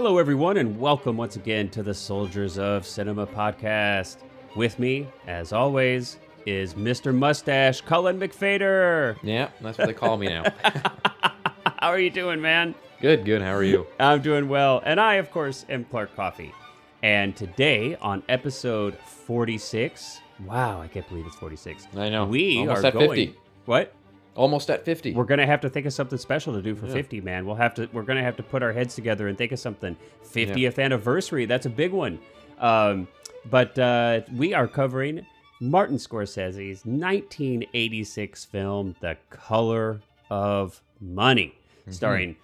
Hello, everyone, and welcome once again to the Soldiers of Cinema podcast. With me, as always, is Mr. Mustache, Cullen McFader. Yeah, that's what they call me now. How are you doing, man? Good. How are you? I'm doing well. And I, of course, am Clark Coffee. And today, on episode 46, wow, I can't believe it's 46. I know. We Almost are at going... 50. What? Almost at 50. We're gonna have to think of something special to do for 50, man. We're gonna have to put our heads together and think of something. 50th anniversary, that's a big one. But we are covering Martin Scorsese's 1986 film, The Color of Money, starring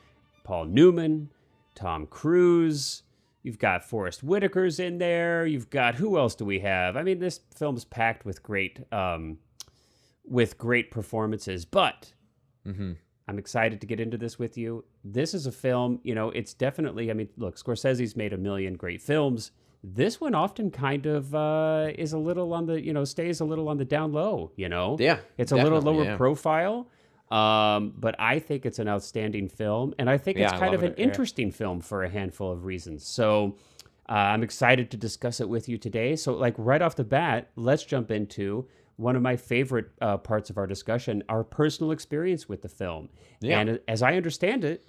Paul Newman, Tom Cruise. You've got Forrest Whitaker's in there. You've got, who else do we have? I mean, this film's packed with great performances, but I'm excited to get into this with you. This is a film, it's definitely, look, Scorsese's made a million great films. This one often kind of is a little on the, stays a little on the down low, Yeah. It's a little lower profile, but I think it's an outstanding film, and I think it's kind of an interesting film for a handful of reasons. So I'm excited to discuss it with you today. So, right off the bat, let's jump into one of my favorite parts of our discussion, our personal experience with the film. Yeah. And as I understand it,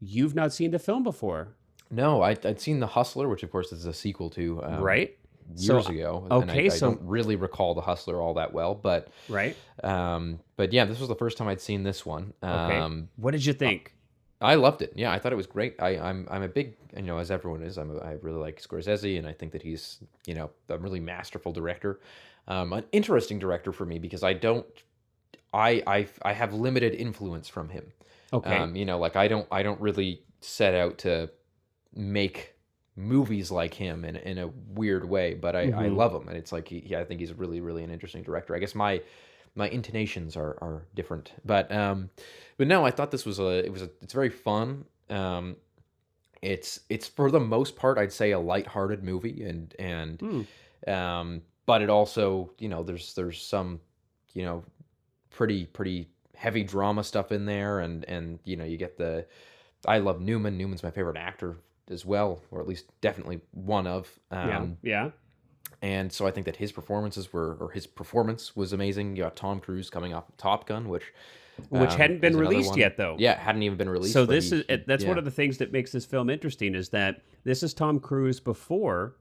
you've not seen the film before. No, I'd seen The Hustler, which of course is a sequel to right years ago. Okay, and I don't really recall The Hustler all that well, but right. But yeah, this was the first time I'd seen this one. Okay. What did you think? I loved it. Yeah, I thought it was great. I'm a big, as everyone is, I really like Scorsese, and I think that he's, a really masterful director. An interesting director for me because I have limited influence from him. Okay. I don't really set out to make movies like him in a weird way, but I love him, and it's like I think he's really, really an interesting director. I guess my intonations are different, but no, I thought this was it's very fun. It's for the most part, I'd say, a lighthearted movie, and but it also, there's some, pretty heavy drama stuff in there, and you get I love Newman. Newman's my favorite actor as well, or at least definitely one of. Yeah. And so I think that his performance was amazing. You got Tom Cruise coming off Top Gun, which hadn't been released yet, though. Yeah, hadn't even been released. So that's one of the things that makes this film interesting, is that this is Tom Cruise before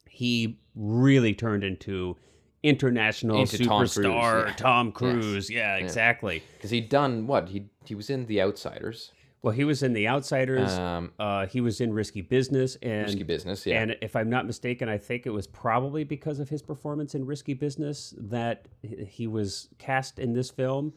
he really turned into international superstar Tom Cruise. Yes. Yeah, exactly. Because he'd done what? He was in The Outsiders. Well, he was in The Outsiders. He was in Risky Business. Risky Business, yeah. And if I'm not mistaken, I think it was probably because of his performance in Risky Business that he was cast in this film.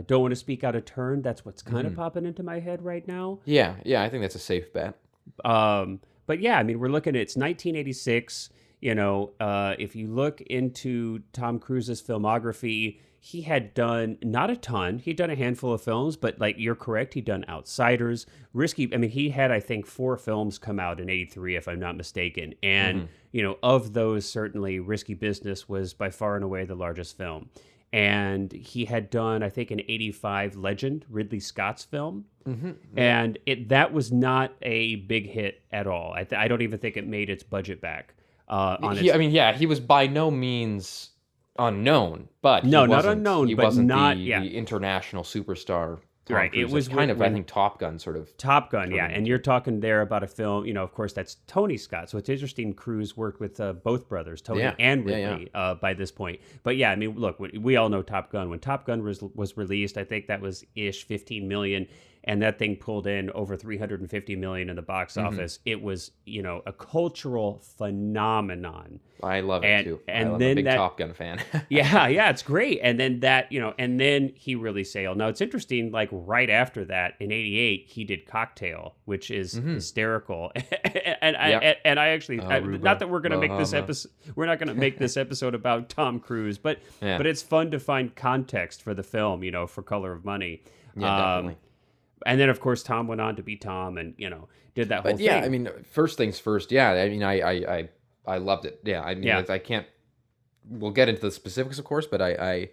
Don't want to speak out of turn. That's what's kind of popping into my head right now. Yeah, I think that's a safe bet. But yeah, we're looking at, it's 1986. If you look into Tom Cruise's filmography, he had done not a ton. He'd done a handful of films, but you're correct, he'd done Outsiders, Risky. He had, I think, 4 films come out in 83, if I'm not mistaken. And, of those, certainly Risky Business was by far and away the largest film. And he had done, I think, an 85 Legend, Ridley Scott's film. And that was not a big hit at all. I don't even think it made its budget back. He was by no means unknown, but not unknown, he but wasn't not the international superstar. Right, Cruise. It was kind of, I think, Top Gun sort of. Top Gun, yeah, and you're talking there about a film, of course, that's Tony Scott. So it's interesting, Cruise worked with both brothers, Tony and Ridley, by this point. But yeah, look, we all know Top Gun. When Top Gun was released, I think that was 15 million, and that thing pulled in over 350 million in the box office. It was, a cultural phenomenon. I love it too. And I'm then a big Top Gun fan. yeah, it's great. And then and then he really sailed. Now it's interesting, right after that, in 88, he did Cocktail, which is hysterical. and I actually, not that we're going to make this episode, we're not going to make this episode about Tom Cruise, but it's fun to find context for the film, for Color of Money. Yeah, definitely. And then, of course, Tom went on to be Tom, and did that whole thing. Yeah, first things first. Yeah, I loved it. Yeah, I can't. We'll get into the specifics, of course, but I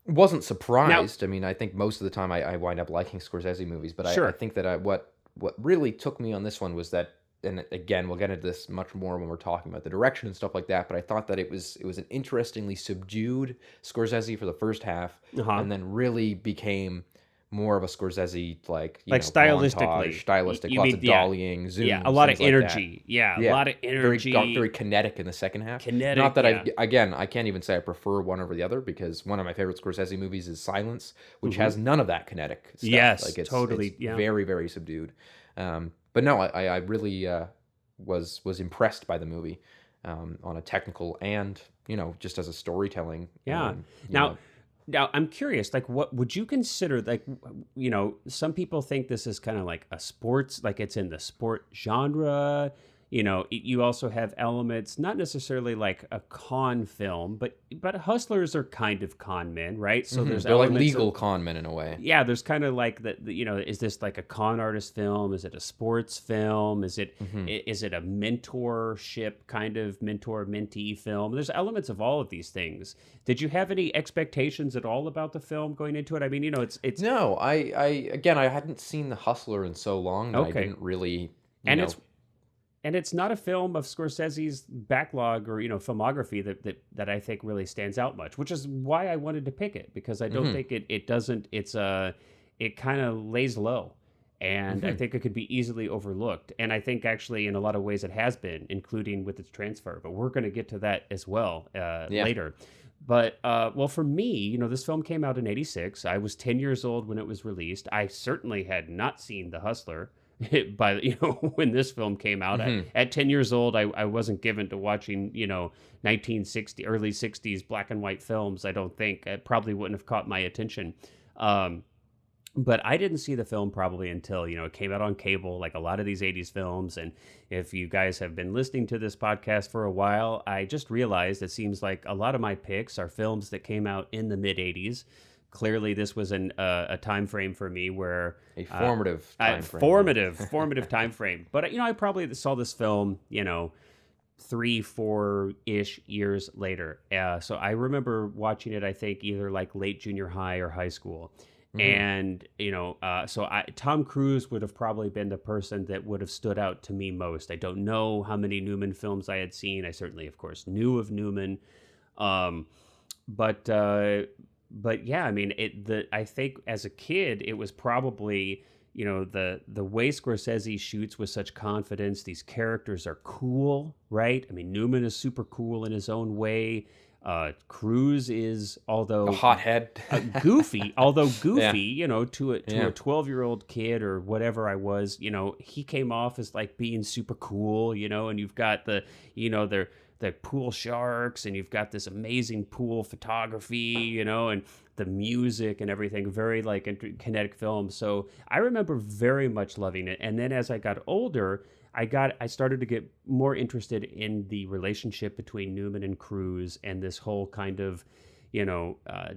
wasn't surprised. Now, I think most of the time I wind up liking Scorsese movies, but I think that what what really took me on this one was that, and again, we'll get into this much more when we're talking about the direction and stuff like that. But I thought that it was an interestingly subdued Scorsese for the first half, Uh-huh. and then really became more of a Scorsese, like, Like montage, stylistically. stylistic, You lots mean, of yeah. dollying, Yeah, a zooms, lot of things like that. energy. Yeah, a Yeah, lot of very energy. kinetic in the second half. Kinetic, Not that yeah. I can't even say I prefer one over the other, because one of my favorite Scorsese movies is Silence, which Hmm. has none of that kinetic stuff. Yes, Like, it's totally. Yeah. very, very subdued. But no, I really was impressed by the movie, on a technical and, just as a storytelling. Yeah. You Now, know, now I'm curious, like what would you consider like some people think this is kind of like a sports, like it's in the sport genre. You also have elements, not necessarily like a con film, but hustlers are kind of con men, right? So there's they're like elements legal of con men in a way. yeah, there's kind of like is this like a con artist film? Is it a sports film? Is it a mentorship kind of mentor mentee film? There's elements of all of these things. Did you have any expectations at all about the film going into it? I mean, it's No, I hadn't seen The Hustler in so long that I okay, didn't really, and it's not a film of Scorsese's backlog or filmography that I think really stands out much, which is why I wanted to pick it, because I don't think it doesn't it kind of lays low, and I think it could be easily overlooked, and I think actually in a lot of ways it has been, including with its transfer, but we're going to get to that as well yeah. later. But well, for me, this film came out in '86. I was 10 years old when it was released. I certainly had not seen The Hustler by when this film came out. At 10 years old, I wasn't given to watching 1960 early 60s black and white films. I don't think it probably wouldn't have caught my attention. But I didn't see the film probably until it came out on cable, like a lot of these 80s films. And if you guys have been listening to this podcast for a while, I just realized it seems like a lot of my picks are films that came out in the mid 80s. Clearly, this was a time frame for me where A formative time frame. formative time frame. But I probably saw this film 3-4-ish years later. So I remember watching it, I think either like late junior high or high school. And so Tom Cruise would have probably been the person that would have stood out to me most. I don't know how many Newman films I had seen. I certainly, of course, knew of Newman. But yeah, I mean, I think as a kid, it was probably, the way Scorsese shoots with such confidence. These characters are cool, right? I mean, Newman is super cool in his own way. Cruise is, although A hothead. goofy, Yeah. to a 12-year-old kid or whatever I was, he came off as like being super cool, and you've got the pool sharks, and you've got this amazing pool photography, and the music and everything, very like kinetic film. So I remember very much loving it. And then as I got older, I started to get more interested in the relationship between Newman and Cruise, and this whole kind of,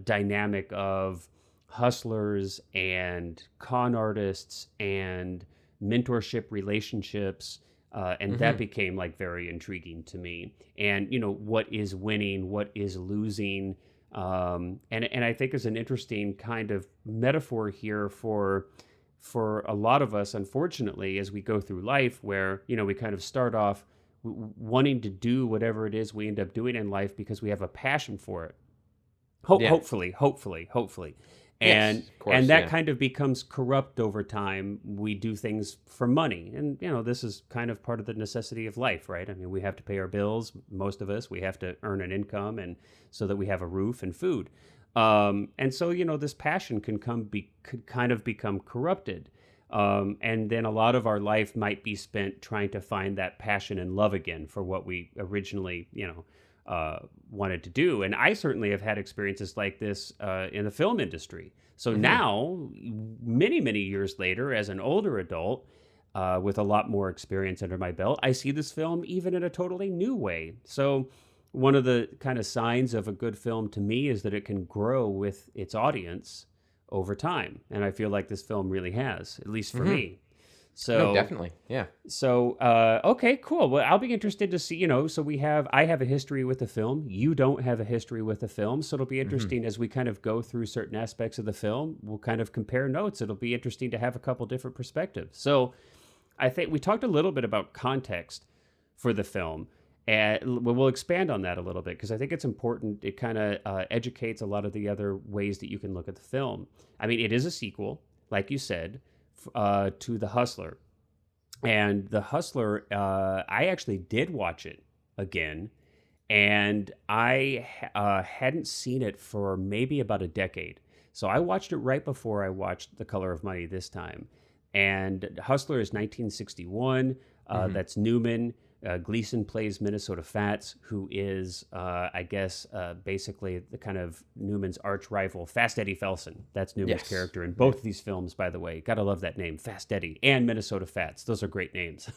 dynamic of hustlers and con artists and mentorship relationships. And that became like very intriguing to me. And, what is winning, what is losing. And I think is an interesting kind of metaphor here for a lot of us, unfortunately, as we go through life, where, we kind of start off wanting to do whatever it is we end up doing in life because we have a passion for it. Yeah. Hopefully. And Yes, of course, and that yeah. kind of becomes corrupt over time. We do things for money. And, this is kind of part of the necessity of life, right? I mean, we have to pay our bills, most of us. We have to earn an income and so that we have a roof and food. And so, this passion could kind of become corrupted. And then a lot of our life might be spent trying to find that passion and love again for what we originally, wanted to do. And I certainly have had experiences like this in the film industry. So now, many, many years later, as an older adult, with a lot more experience under my belt, I see this film even in a totally new way. So one of the kind of signs of a good film to me is that it can grow with its audience over time. And I feel like this film really has, at least for me. No, So definitely. Yeah. okay, cool. Well, I'll be interested to see, so I have a history with the film. You don't have a history with the film. So it'll be Hmm. interesting as we kind of go through certain aspects of the film. We'll kind of compare notes. It'll be interesting to have a couple different perspectives. So I think we talked a little bit about context for the film. And we'll expand on that a little bit because I think it's important. It kind of educates a lot of the other ways that you can look at the film. I mean, it is a sequel, like you said, to The Hustler. And The Hustler, I actually did watch it again, and I hadn't seen it for maybe about a decade. So I watched it right before I watched The Color of Money this time. And Hustler is 1961. Hmm. That's Newman. Gleason plays Minnesota Fats, who is, I guess, basically the kind of Newman's arch rival, Fast Eddie Felson. That's Newman's Yes. character in Yeah. both of these films, by the way. Gotta love that name, Fast Eddie and Minnesota Fats. Those are great names.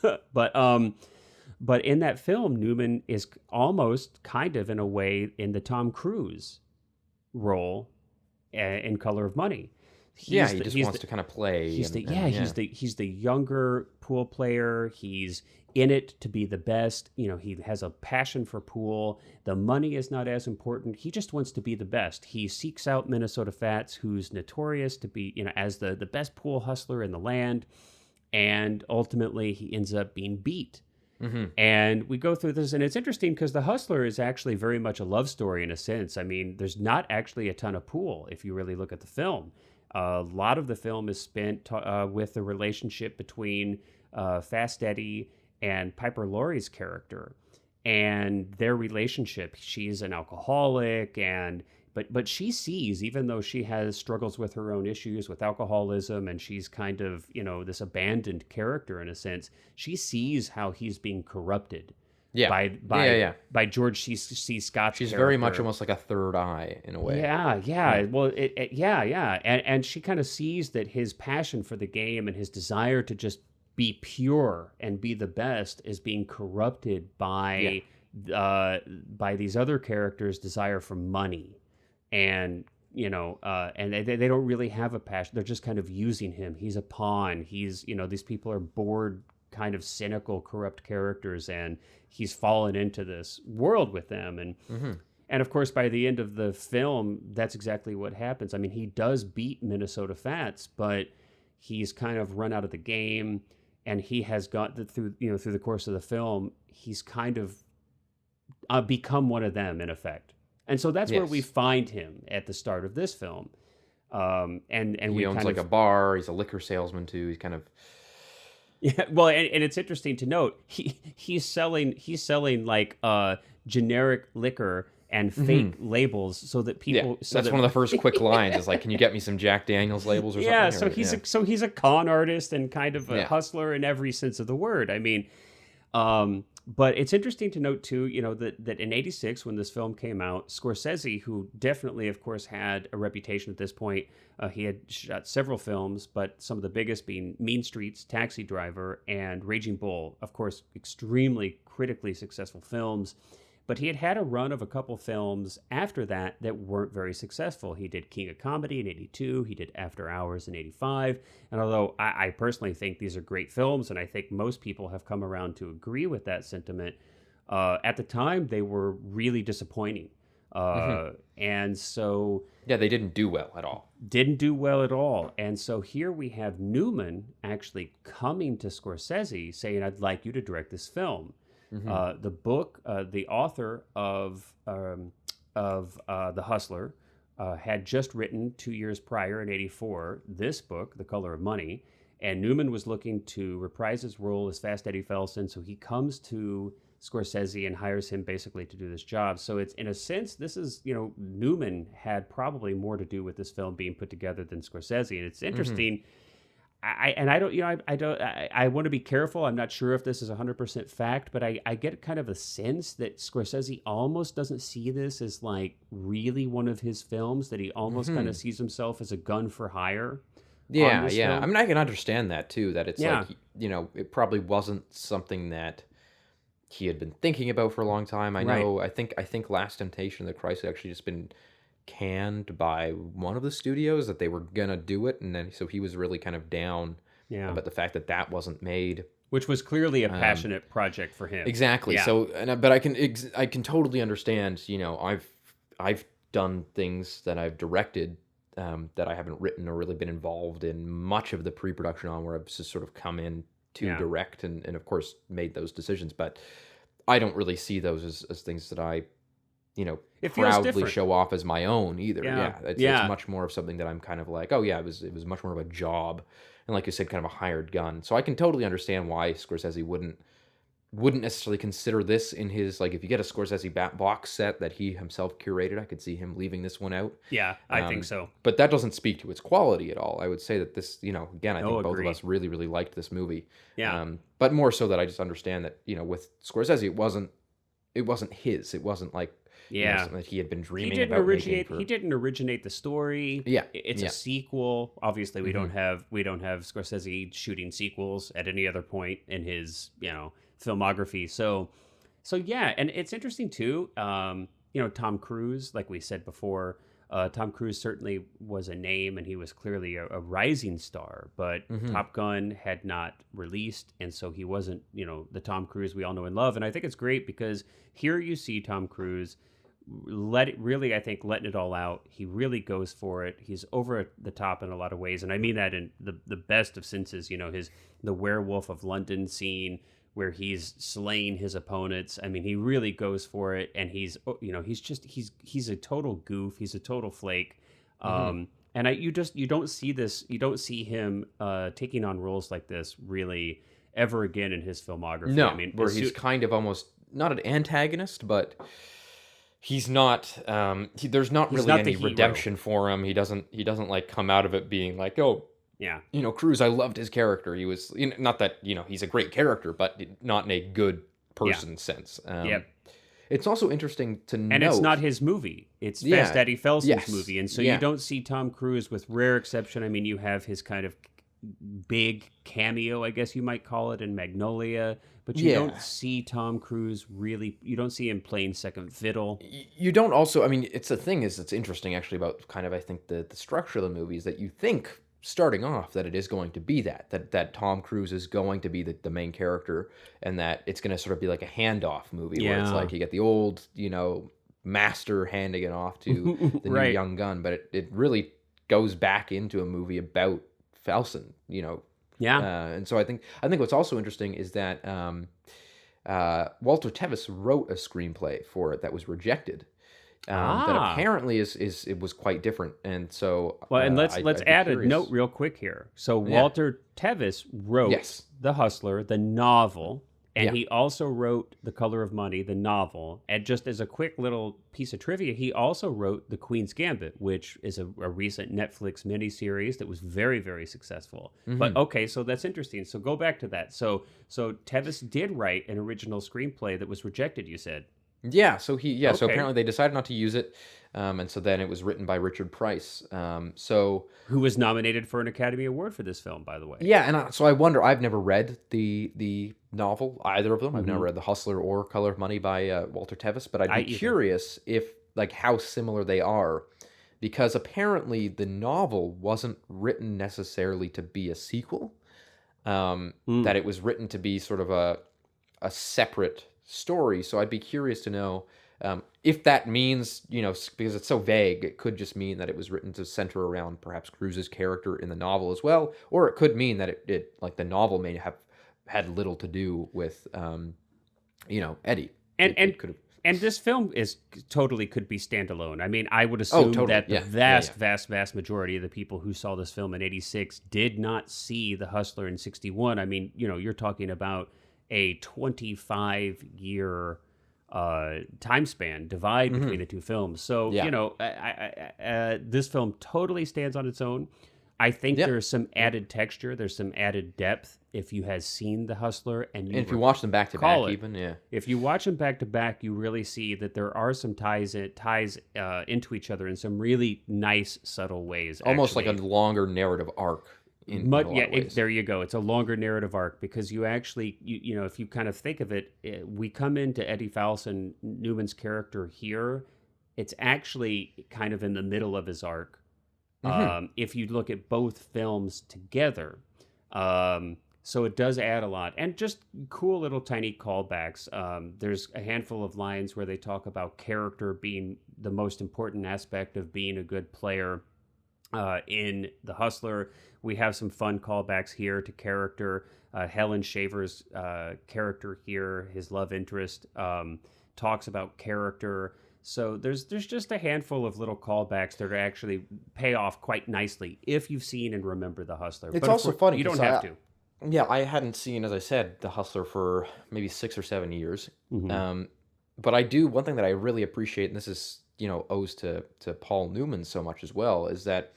But in that film, Newman is almost kind of in a way in the Tom Cruise role in Color of Money. Yeah. He's He the, just he's wants the, to kind of play he's the and yeah yeah. he's the younger pool player. He's in it to be the best. He has a passion for pool. The money is not as important. He just wants to be the best. He seeks out Minnesota Fats, who's notorious to be as the best pool hustler in the land, and ultimately he ends up being beat. Hmm. And we go through this, and it's interesting because The Hustler is actually very much a love story in a sense. I mean, there's not actually a ton of pool if you really look at the film. A lot of the film is spent with the relationship between Fast Eddie and Piper Laurie's character and their relationship. She's an alcoholic, and but she sees, even though she has struggles with her own issues with alcoholism, and she's kind of this abandoned character in a sense. She sees how he's being corrupted Yeah. by Yeah. Yeah. by Yeah. by George C. Scott's She's very much character. almost like a third eye in a way. Yeah, Yeah. yeah. Well, yeah. And she kind of sees that his passion for the game and his desire to just be pure and be the best is being corrupted Yeah. by these other characters' desire for money, and and they don't really have a passion. They're just kind of using him. He's a pawn. He's these people are bored, kind of cynical, corrupt characters, and he's fallen into this world with them. Hmm. And of course, by the end of the film, that's exactly what happens. I mean, he does beat Minnesota Fats, but he's kind of run out of the game, and he has got through through the course of the film, he's kind of become one of them in effect. And so that's where we Yes. find him at the start of this film. And He we owns kind like of a bar. He's a liquor salesman too. He's kind of yeah, well, and it's interesting to note he's selling like generic liquor and hmm. fake labels so that Yeah. people so That's that one of the first quick lines. Is like, "Can you get me some Jack Daniels labels or yeah, something?" Or yeah. so he's a con artist and kind of a Yeah. hustler in every sense of the word. I mean, but it's interesting to note too, that in '86 when this film came out, Scorsese, who definitely, of course, had a reputation at this point, he had shot several films, but some of the biggest being Mean Streets, Taxi Driver, and Raging Bull. Of course, extremely critically successful films. But he had had a run of a couple films after that that weren't very successful. He did King of Comedy in '82. He did After Hours in '85. And although I personally think these are great films, and I think most people have come around to agree with that sentiment, at the time they were really disappointing. Hmm. And so Yeah. They didn't do well at all. didn't do well at all. And so here we have Newman actually coming to Scorsese saying, "I'd like you to direct this film." Hmm. The author of The Hustler had just written 2 years prior in '84 this book, The Color of Money, and Newman was looking to reprise his role as Fast Eddie Felson, so he comes to Scorsese and hires him basically to do this job. So it's in a sense, this is Newman had probably more to do with this film being put together than Scorsese, and it's Hmm. interesting. I don't I want to be careful. I'm not sure if this is 100% fact, but I get kind of a sense that Scorsese almost doesn't see this as like really one of his films, that he almost kind of Hmm. sees himself as a gun for hire on Yeah. this Yeah. I film. mean, I can understand that too. That it's Yeah, like it probably wasn't something that he had been thinking about for a long time. I right. know. I think Last Temptation of the Christ had actually just been canned by one of the studios that they were gonna do it, and then so he was really kind of down Yeah. But the fact that that wasn't made. Which was clearly a passionate project for him. Exactly. Yeah. So, but I can totally understand. I've done things that I've directed that I haven't written or really been involved in much of the pre-production on, where I've just sort of come in to direct and of course made those decisions. But I don't really see those as things that I, It feels proudly different. show off as my own either. Yeah. It's much more of something that I'm kind of like, oh yeah, it was much more of a job, and like you said, kind of a hired gun. So I can totally understand why Scorsese wouldn't necessarily consider this in his, like, if you get a Scorsese box set that he himself curated, I could see him leaving this one out. Yeah, I think so. But that doesn't speak to its quality at all. I would say that this, again, I think both of agreed. us really, really liked this movie. Yeah. But more so that I just understand that, with Scorsese, it wasn't his. It wasn't like, something that he had been dreaming about making for... He didn't originate the story. Yeah. It's a sequel. Obviously, we don't have Scorsese shooting sequels at any other point in his, filmography. So yeah, and it's interesting too. Tom Cruise, like we said before, Tom Cruise certainly was a name, and he was clearly a rising star. But Top Gun had not released, and so he wasn't, the Tom Cruise we all know and love. And I think it's great because here you see Tom Cruise letting it all out. He really goes for it. He's over the top in a lot of ways, and I mean that in the best of senses. The Werewolf of London scene where he's slaying his opponents. I mean, he really goes for it, and he's a total goof. He's a total flake. And you don't see this. You don't see him taking on roles like this really ever again in his filmography. No, I mean, where he's kind of almost not an antagonist, but he's not. There's not really any redemption for him. He doesn't like come out of it being like, oh. Yeah. Cruise, I loved his character. He was, not that, he's a great character, but not in a good person sense. It's also interesting to note. And it's not his movie. It's Fast Eddie Felson's movie. And so you don't see Tom Cruise, with rare exception. I mean, you have his kind of big cameo, I guess you might call it, in Magnolia. But you don't see Tom Cruise really, you don't see him playing second fiddle. You don't also, I mean, it's interesting actually about kind of, I think, the structure of the movie is that you think, starting off, that it is going to be that Tom Cruise is going to be the main character, and that it's going to sort of be like a handoff movie where it's like you get the old, master handing it off to the new young gun, but it really goes back into a movie about Felson, and so I think what's also interesting is that Walter Tevis wrote a screenplay for it that was rejected. That apparently it was quite different, and so and let's add a note real quick here. So Walter Tevis wrote The Hustler, the novel, and he also wrote The Color of Money, the novel. And just as a quick little piece of trivia, he also wrote The Queen's Gambit, which is a recent Netflix miniseries that was very, very successful. But okay, so that's interesting. So go back to that. So Tevis did write an original screenplay that was rejected, you said. Yeah, so so apparently they decided not to use it, and so then it was written by Richard Price. Who was nominated for an Academy Award for this film, by the way. Yeah, and so I wonder. I've never read the novel, either of them. I've never read The Hustler or Color of Money by Walter Tevis, but I'd be curious if how similar they are, because apparently the novel wasn't written necessarily to be a sequel. That it was written to be sort of a separate story. So I'd be curious to know if that means, because it's so vague, it could just mean that it was written to center around perhaps Cruise's character in the novel as well, or it could mean that it like the novel may have had little to do with Eddie. And this film could be standalone. I mean, I would assume that the vast majority of the people who saw this film in '86 did not see The Hustler in '61. I mean, you're talking about a 25-year time span divide between the two films. So, this film totally stands on its own. I think there's some added texture. There's some added depth if you have seen The Hustler. And if you watch them back to back even, If you watch them back to back, you really see that there are some ties into each other in some really nice, subtle ways. Almost like a longer narrative arc. There you go. It's a longer narrative arc because you actually, if you kind of think of it, we come into Eddie Falson, Newman's character here. It's actually kind of in the middle of his arc. If you look at both films together, So it does add a lot, and just cool little tiny callbacks. There's a handful of lines where they talk about character being the most important aspect of being a good player. In The Hustler, we have some fun callbacks here to character. Helen Shaver's character here, his love interest, talks about character. So there's just a handful of little callbacks that actually pay off quite nicely if you've seen and remember The Hustler. It's But also funny. you don't 'Cause have to. Yeah, I hadn't seen, as I said, The Hustler for maybe 6 or 7 years. Mhm. But I do, one thing that I really appreciate, and this is, owes to Paul Newman so much as well, is that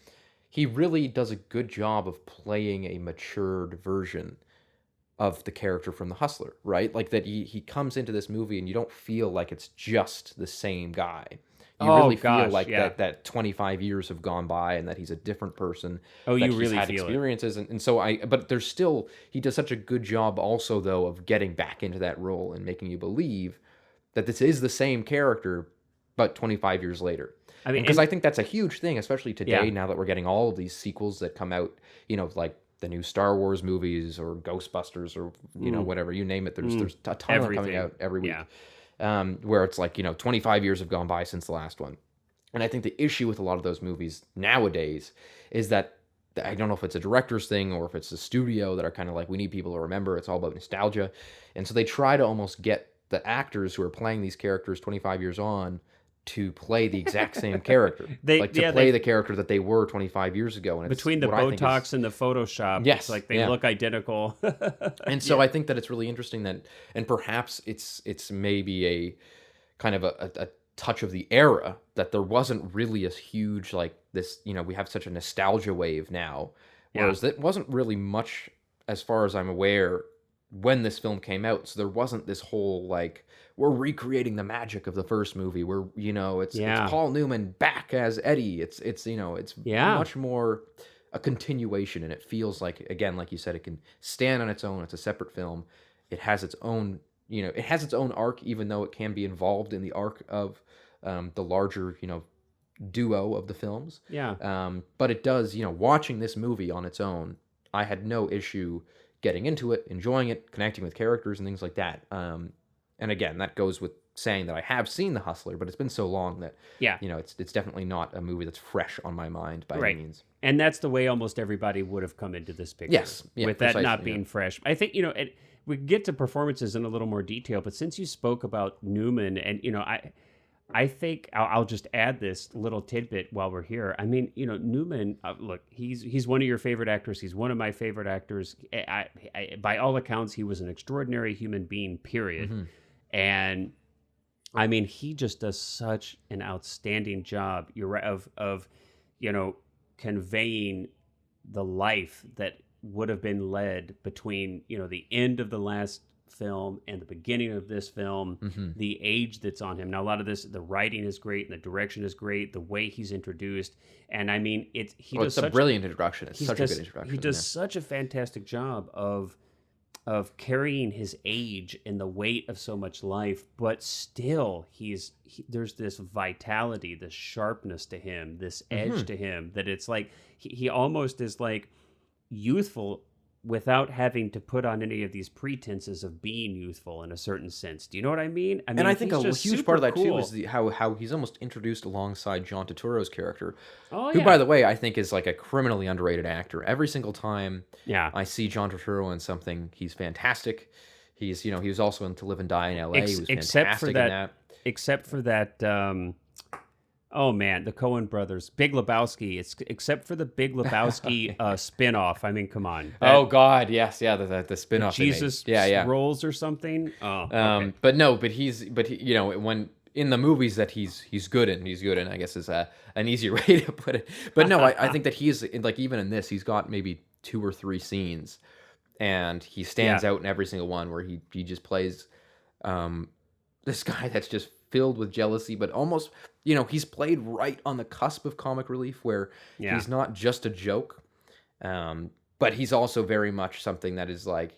he really does a good job of playing a matured version of the character from The Hustler, right? Like that he comes into this movie and you don't feel like it's just the same guy. You Oh really feel gosh, like yeah. that 25 years have gone by and that he's a different person, Oh, that you he's really had feel it. experiences. And so but there's still, he does such a good job also, though, of getting back into that role and making you believe that this is the same character, but 25 years later. I mean, Because and I think that's a huge thing, especially yeah. today, now that we're getting all of these sequels that come out, like the new Star Wars movies or Ghostbusters or, Mm, whatever, you name it. There's mm, there's a ton of them coming everything. out every week, Yeah. where it's like, 25 years have gone by since the last one. And I think the issue with a lot of those movies nowadays is that I don't know if it's a director's thing or if it's a studio that are kind of like, we need people to remember. It's all about nostalgia. And so they try to almost get the actors who are playing these characters 25 years on to play the exact same character. They Like to yeah, play they the character that they were 25 years ago. And it's between the what I think is, Botox and the Photoshop, it's yes, like they yeah. look identical. And so Yeah. I think that it's really interesting that, and perhaps it's maybe a kind of a touch of the era, that there wasn't really a huge, like this, we have such a nostalgia wave now, Yeah. whereas that wasn't really much, as far as I'm aware, when this film came out. So there wasn't this whole, like, we're recreating the magic of the first movie. We're, it's Yeah. Paul Newman back as Eddie. It's it's Yeah. much more a continuation, and it feels like, again, like you said, it can stand on its own. It's a separate film. It has its own, it has its own arc, even though it can be involved in the arc of the larger, duo of the films. Yeah. But it does, watching this movie on its own, I had no issue getting into it, enjoying it, connecting with characters and things like that. And again, that goes with saying that I have seen The Hustler, but it's been so long that, Yeah. it's definitely not a movie that's fresh on my mind by Right. any means. And that's the way almost everybody would have come into this picture. Yes. Yeah, with that not precisely, being fresh. I think, we get to performances in a little more detail, but since you spoke about Newman, and, I think I'll just add this little tidbit while we're here. I mean, Newman, look, he's one of your favorite actors. He's one of my favorite actors. By all accounts, he was an extraordinary human being, period. Mm-hmm. And I mean, he just does such an outstanding job. You're right, of conveying the life that would have been led between the end of the last film and the beginning of this film. Mm-hmm. The age that's on him now. A lot of this, the writing is great and the direction is great. The way he's introduced, and I mean, it's a brilliant introduction. It's such a good he introduction. does such a fantastic job of carrying his age and the weight of so much life, but still there's this vitality, this sharpness to him, this edge to him, that it's like he almost is like youthful without having to put on any of these pretenses of being youthful in a certain sense. Do you know what I mean? I mean, And I think he's a just huge super part of that too cool. is how he's almost introduced alongside John Turturro's character, Oh who, yeah, by the way, I think is like a criminally underrated actor. Every single time yeah. I see John Turturro in something, he's fantastic. He's, he was also in To Live and Die in L.A. He was fantastic in that. Except for that. Oh man, the Coen brothers, Big Lebowski. It's except for the Big Lebowski spinoff. I mean, come on. Oh God, yes, yeah, the spin-off they made. Jesus yeah. rolls or something. Oh, okay. But no, but he, when in the movies that he's good in, I guess is an easier way to put it. But no, I think that he's like, even in this, he's got maybe 2 or 3 scenes, and he stands out in every single one where he just plays this guy that's just filled with jealousy, but almost, he's played right on the cusp of comic relief, where he's not just a joke, but he's also very much something that is like,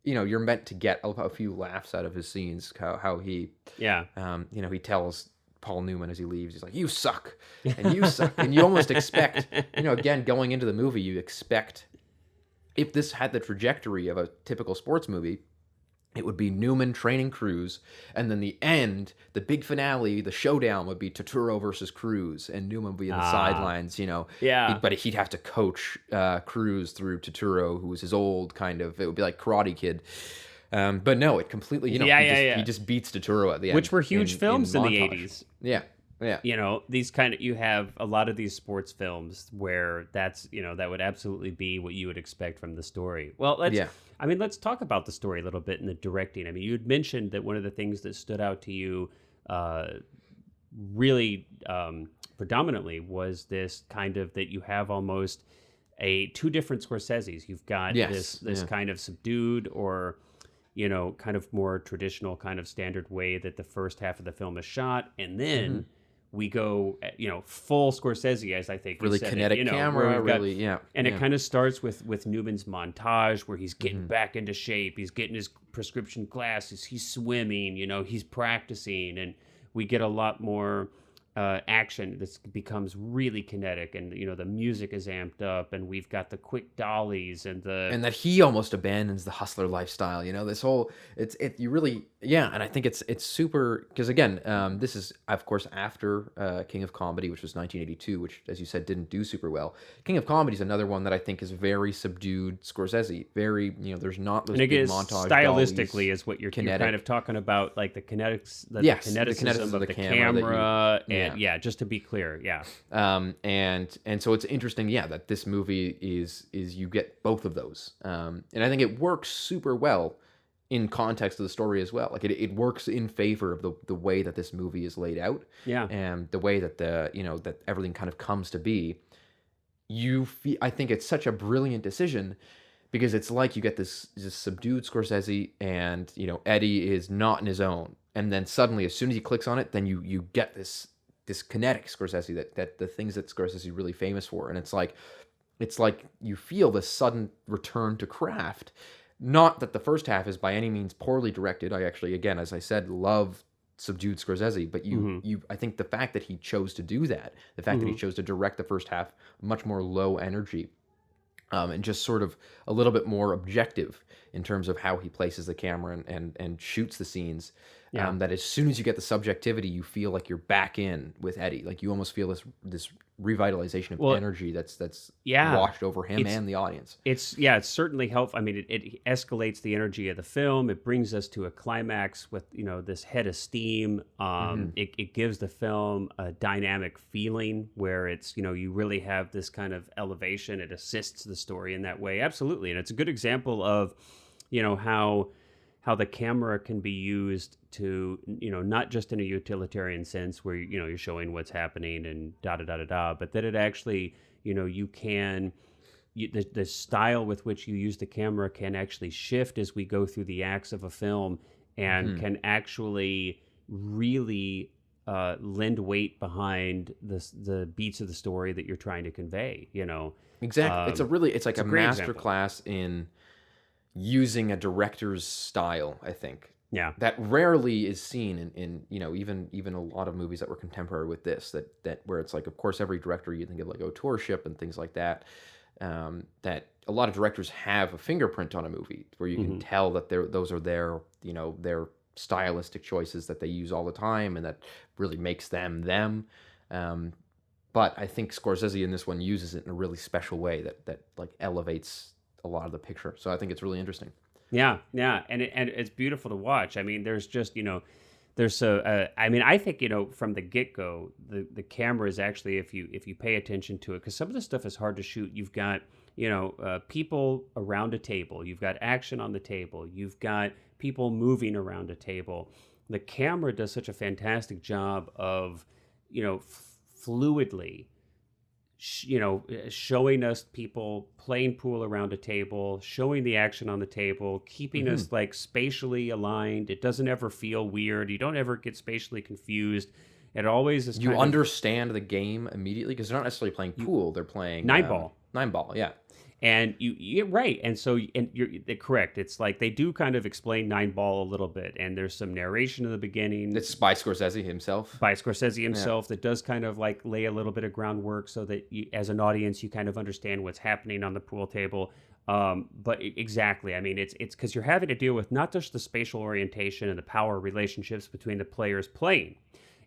you're meant to get a few laughs out of his scenes. How he, he tells Paul Newman as he leaves, he's like, "You suck," and you suck, and you almost expect, again, going into the movie, you expect if this had the trajectory of a typical sports movie, it would be Newman training Cruz, and then the end, the big finale, the showdown would be Turturro versus Cruz, and Newman would be in the sidelines, Yeah. but he'd have to coach Cruz through Turturro, who was his old kind of, it would be like Karate Kid. But no, it completely, he just beats Turturro at the end. Which were huge films in the montage. 80s. Yeah. Yeah. These kind of, you have a lot of these sports films where that's, that would absolutely be what you would expect from the story. Well, let's talk about the story a little bit in the directing. I mean, you had mentioned that one of the things that stood out to you really predominantly was this kind of that you have almost two different Scorseses. You've got this kind of subdued or, kind of more traditional kind of standard way that the first half of the film is shot. And then we go, full Scorsese, as I think really kinetic camera, really, and it kind of starts with Newman's montage where he's getting back into shape, he's getting his prescription glasses, he's swimming, he's practicing, and we get a lot more action that becomes really kinetic, and the music is amped up, and we've got the quick dollies and that he almost abandons the hustler lifestyle. This whole and I think it's super, because again, this is of course after King of Comedy, which was 1982, which, as you said, didn't do super well. King of Comedy is another one that I think is very subdued Scorsese. Very, there's not those big montage stylistically dollies, is what you're kind of talking about, like the kinetics, the kineticism of the camera. Just to be clear, and so it's interesting, that this movie is you get both of those, and I think it works super well in context of the story as well. Like it works in favor of the way that this movie is laid out, and the way that that everything kind of comes to be. I think it's such a brilliant decision, because it's like you get this subdued Scorsese, and Eddie is not in his own, and then suddenly, as soon as he clicks on it, then you get this kinetic Scorsese, that the things that Scorsese is really famous for. And it's like you feel this sudden return to craft. Not that the first half is by any means poorly directed. I actually, again, as I said, love subdued Scorsese, but I think the fact that he chose to do that, the fact that he chose to direct the first half much more low energy, and just sort of a little bit more objective in terms of how he places the camera and shoots the scenes. That as soon as you get the subjectivity, you feel like you're back in with Eddie. Like you almost feel this revitalization of energy that's washed over him and the audience. It certainly helps. I mean, it escalates the energy of the film. It brings us to a climax with this head of steam. It gives the film a dynamic feeling where it's you really have this kind of elevation. It assists the story in that way. Absolutely, and it's a good example of how the camera can be used to, not just in a utilitarian sense where, you're showing what's happening and but that it actually, the style with which you use the camera can actually shift as we go through the acts of a film, and can actually really lend weight behind the beats of the story that you're trying to convey, Exactly. It's like a master example. class in using a director's style, I think. Yeah. That rarely is seen in even a lot of movies that were contemporary with this, that where it's like, of course, every director, you think of like auteurship and things like that, that a lot of directors have a fingerprint on a movie where you can tell that those are their stylistic choices that they use all the time, and that really makes them. But I think Scorsese in this one uses it in a really special way that like elevates a lot of the picture. So I think it's really interesting. Yeah, and it's beautiful to watch. I mean, there's just I think from the get go, the camera is actually, if you pay attention to it, because some of the stuff is hard to shoot. You've got people around a table. You've got action on the table. You've got people moving around a table. The camera does such a fantastic job of fluidly showing us people playing pool around a table, showing the action on the table, keeping us like spatially aligned. It doesn't ever feel weird. You don't ever get spatially confused. It always is. You understand the game immediately, because they're not necessarily playing pool. They're playing nine ball. Yeah. And you're right. And so, and you're correct. It's like they do kind of explain Nine Ball a little bit, and there's some narration in the beginning. It's by Scorsese himself. By Scorsese himself, that does kind of like lay a little bit of groundwork so that you, as an audience, you kind of understand what's happening on the pool table. But exactly, I mean, it's because you're having to deal with not just the spatial orientation and the power relationships between the players playing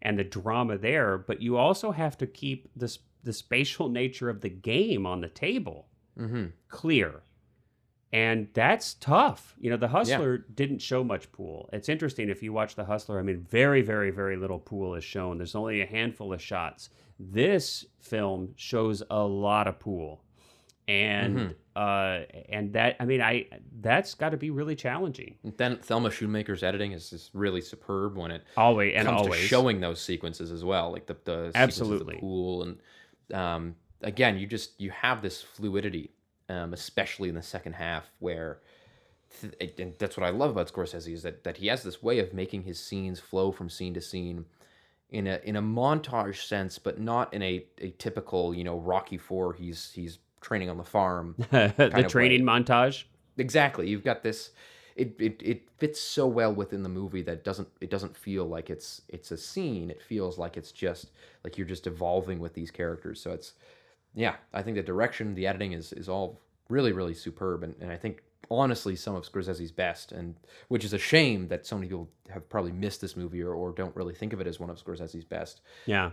and the drama there, but you also have to keep the spatial nature of the game on the table clear. And that's tough. You know, The Hustler didn't show much pool. It's interesting if you watch The Hustler, I mean, very, very, very little pool is shown. There's only a handful of shots. This film shows a lot of pool. And that, I mean, that's got to be really challenging. Then Thelma Schoonmaker's editing is really superb when it always comes to showing those sequences as well, like the sequences of the pool. And again, you have this fluidity, especially in the second half, where and that's what I love about Scorsese, is that he has this way of making his scenes flow from scene to scene in a montage sense, but not in a typical, you know, Rocky IV, he's training on the farm the training montage. Exactly. You've got this. It fits so well within the movie that it doesn't feel like it's a scene. It feels like it's just like you're just evolving with these characters. So it's, yeah, I think the direction, the editing is all really, really superb, and I think honestly some of Scorsese's best, and which is a shame that so many people have probably missed this movie or don't really think of it as one of Scorsese's best. Yeah.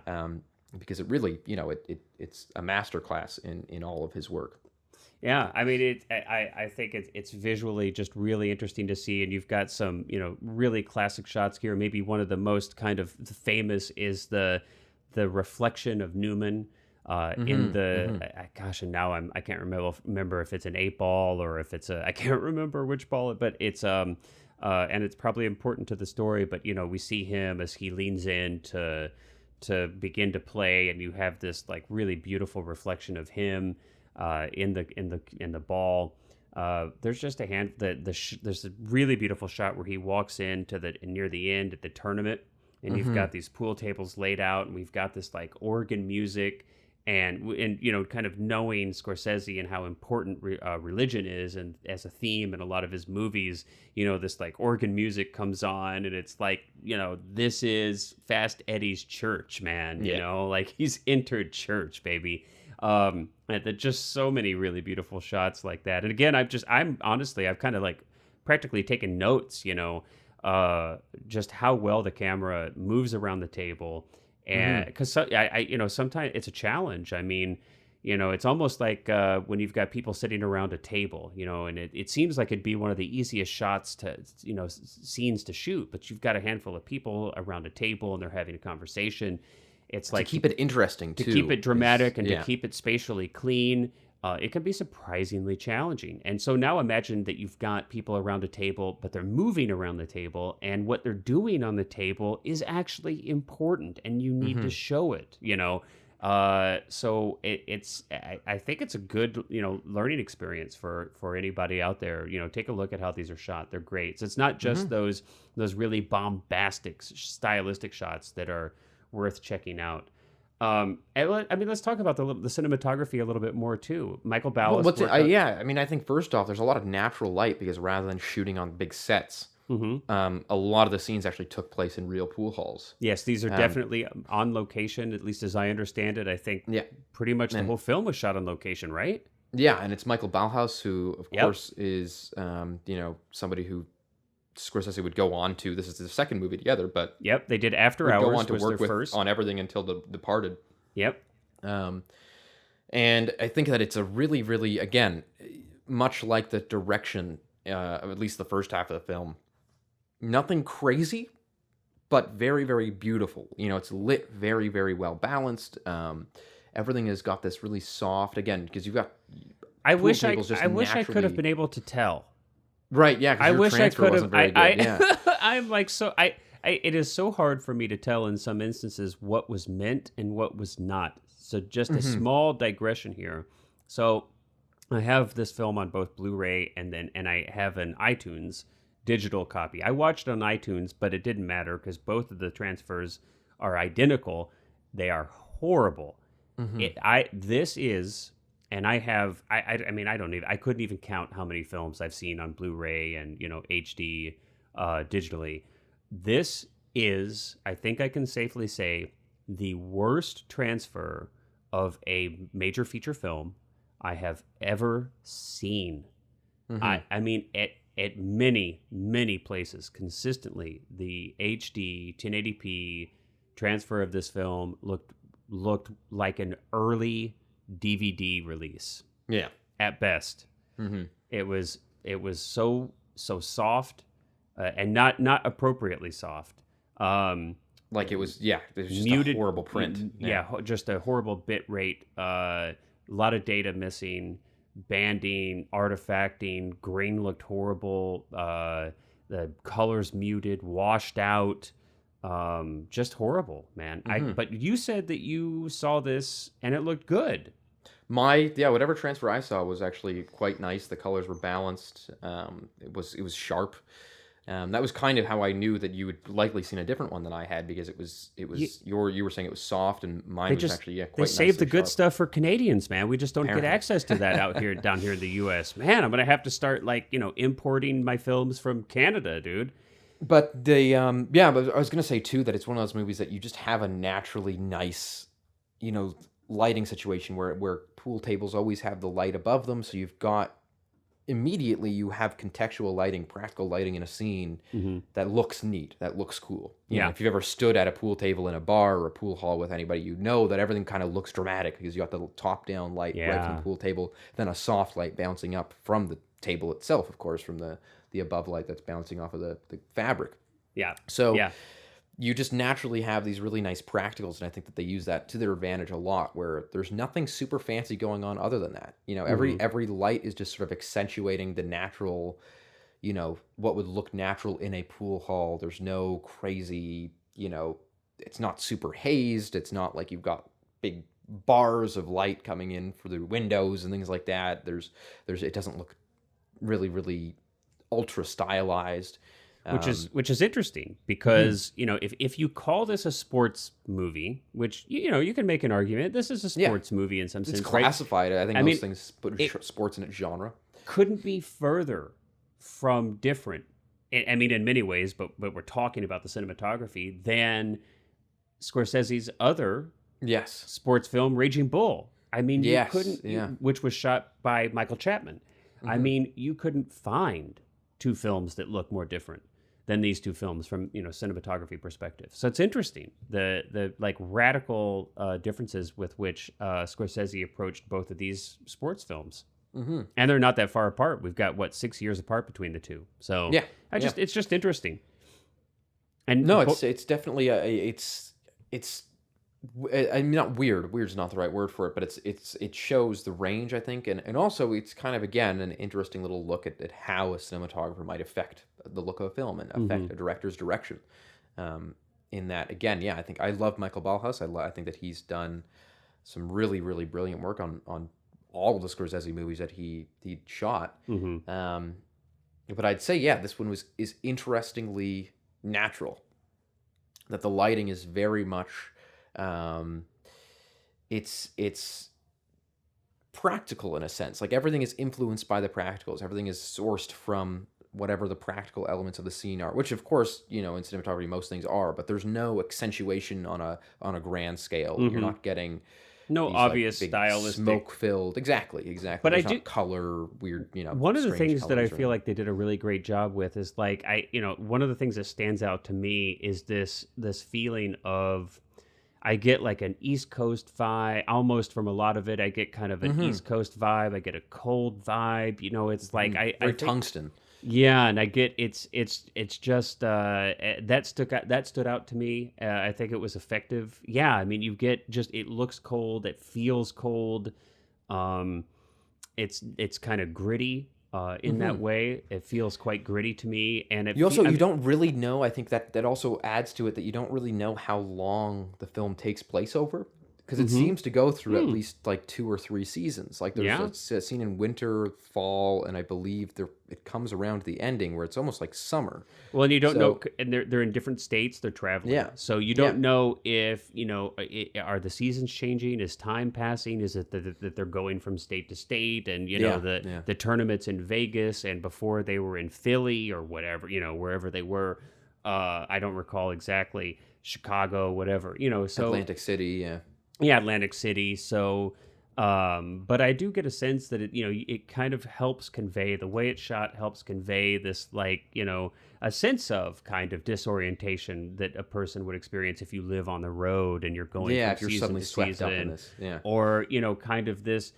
Because it really, you know, it's a masterclass in all of his work. Yeah, I mean, I think it's visually just really interesting to see, and you've got some, you know, really classic shots here. Maybe one of the most kind of famous is the reflection of Newman in the gosh, and now I can't remember if it's an 8-ball or if it's I can't remember which ball, but it's and it's probably important to the story. But you know, we see him as he leans in to begin to play, and you have this like really beautiful reflection of him in the ball. There's just a there's a really beautiful shot where he walks into near the end at the tournament, and you've got these pool tables laid out, and we've got this like organ music, and you know, kind of knowing Scorsese and how important religion is, and as a theme in a lot of his movies, you know, this like organ music comes on, and it's like, you know, this is Fast Eddie's church, man. You know, like he's entered church, baby. And just so many really beautiful shots like that. And again, I've kind of like practically taken notes, you know, just how well the camera moves around the table. And because you know, sometimes it's a challenge. I mean, you know, it's almost like when you've got people sitting around a table, you know, and it seems like it'd be one of the easiest shots to, you know, scenes to shoot, but you've got a handful of people around a table and they're having a conversation. It's like to keep it interesting, to keep it dramatic, and to keep it spatially clean. It can be surprisingly challenging. And so now imagine that you've got people around a table, but they're moving around the table, and what they're doing on the table is actually important, and you need to show it, you know. So I think it's a good, you know, learning experience for anybody out there. You know, take a look at how these are shot. They're great. So it's not just those really bombastic stylistic shots that are worth checking out. I mean, let's talk about the cinematography a little bit more too. Michael Ballas. I mean, I think first off, there's a lot of natural light, because rather than shooting on big sets, a lot of the scenes actually took place in real pool halls. Yes, these are definitely on location, at least as I understand it. I think pretty much the whole film was shot on location, right? Yeah, and it's Michael Ballhaus, who of course is you know, somebody who Scorsese would go on to. This is the second movie together, but they did After Hours. Go on to was work their first on everything until The Departed. And I think that it's a really, really, again, much like the direction of at least the first half of the film. Nothing crazy, but very, very beautiful. You know, it's lit very, very well balanced. Everything has got this really soft, again, because you've got. I wish I could have been able to tell. Right, yeah. I wish I could have. Yeah. I'm like, so it is so hard for me to tell in some instances what was meant and what was not. So just a small digression here. So I have this film on both Blu-ray and I have an iTunes digital copy. I watched it on iTunes, but it didn't matter because both of the transfers are identical. They are horrible. This is and I mean, I couldn't even count how many films I've seen on Blu-ray and HD digitally. This is, I think I can safely say, the worst transfer of a major feature film I have ever seen. Mm-hmm. I mean, at many places, consistently, the HD 1080p transfer of this film looked like an early DVD release. Yeah. At best. Mm-hmm. It was so soft, and not appropriately soft. Like it was just Muted, a horrible print. Just a horrible bit rate. A lot of data missing, banding, artifacting. Grain looked horrible. The colors muted, washed out. Just horrible, man. But you said that you saw this and it looked good. Whatever transfer I saw was actually quite nice. The colors were balanced. It was sharp. That was kind of how I knew that you had likely seen a different one than I had, because it was you were saying it was soft, and mine was actually quite they saved the good sharp. stuff for Canadians, man. We just don't Apparently. get access to that down here in the U.S. Man, I'm gonna have to start importing my films from Canada, dude. But but I was gonna say too that it's one of those movies that you just have a naturally nice, lighting situation where pool tables always have the light above them, so you have contextual lighting, practical lighting in a scene that looks neat, that looks cool. You know, if you've ever stood at a pool table in a bar or a pool hall with anybody, you know that everything kind of looks dramatic because you got the top-down light right from the pool table, then a soft light bouncing up from the table itself, of course, from the above light that's bouncing off of the fabric. Yeah. So you just naturally have these really nice practicals, and I think that they use that to their advantage a lot, where there's nothing super fancy going on other than that. Every light is just sort of accentuating the natural, what would look natural in a pool hall. There's no crazy, it's not super hazed. It's not like you've got big bars of light coming in for the windows and things like that. It doesn't look really, really ultra stylized. Which is interesting because if you call this a sports movie, which you can make an argument, this is a sports movie in some sense. It's classified. Right? I think most things put sports in its genre. Couldn't be further from different. I mean, in many ways, but we're talking about the cinematography than Scorsese's other sports film, Raging Bull. I mean, you couldn't, which was shot by Michael Chapman. I mean, you couldn't find two films that look more different than these two films from cinematography perspective. So it's interesting the like radical differences with which Scorsese approached both of these sports films, and they're not that far apart. We've got 6 years apart between the two. So it's just interesting. And no, it's definitely it's I mean, not weird. Weird's not the right word for it, but it shows the range, I think, and also it's kind of, again, an interesting little look at how a cinematographer might affect the look of a film and affect a director's direction. In that, again, I think I love Michael Ballhaus. I think that he's done some really, really brilliant work on all of the Scorsese movies that he shot. But I'd say, this one is interestingly natural. That the lighting is very much. It's practical in a sense. Like everything is influenced by the practicals. Everything is sourced from whatever the practical elements of the scene are, which of course, in cinematography most things are, but there's no accentuation on a grand scale. You're not getting no obvious stylistic smoke filled. Exactly. But there's not color weird, one of the things that I feel like like they did a really great job with is one of the things that stands out to me is this feeling of, I get like an East Coast vibe, almost from a lot of it. I get kind of an East Coast vibe. I get a cold vibe. It's like I think, tungsten. Yeah, and I get it's just that stood out to me. I think it was effective. Yeah, I mean, you get just, it looks cold. It feels cold. It's kind of gritty. In that way, it feels quite gritty to me, and you don't really know. I think that also adds to it that you don't really know how long the film takes place over, because it seems to go through at least like 2 or 3 seasons. Like there's Yeah. a scene in winter, fall, and I believe it comes around to the ending where it's almost like summer. Well, and you don't know, So and they're in different states. They're traveling, yeah, so you yeah, don't know if are the seasons changing? Is time passing? Is it that they're going from state to state? And yeah, the yeah. the tournaments in Vegas, and before they were in Philly or whatever, wherever they were. I don't recall exactly, Chicago, whatever. So Atlantic City, yeah. yeah, Atlantic City. So, but I do get a sense that it kind of helps convey, the way it's shot helps convey this, like, a sense of kind of disorientation that a person would experience if you live on the road and you're going Yeah, from if you're season suddenly to swept up in season, this. Yeah. or kind of this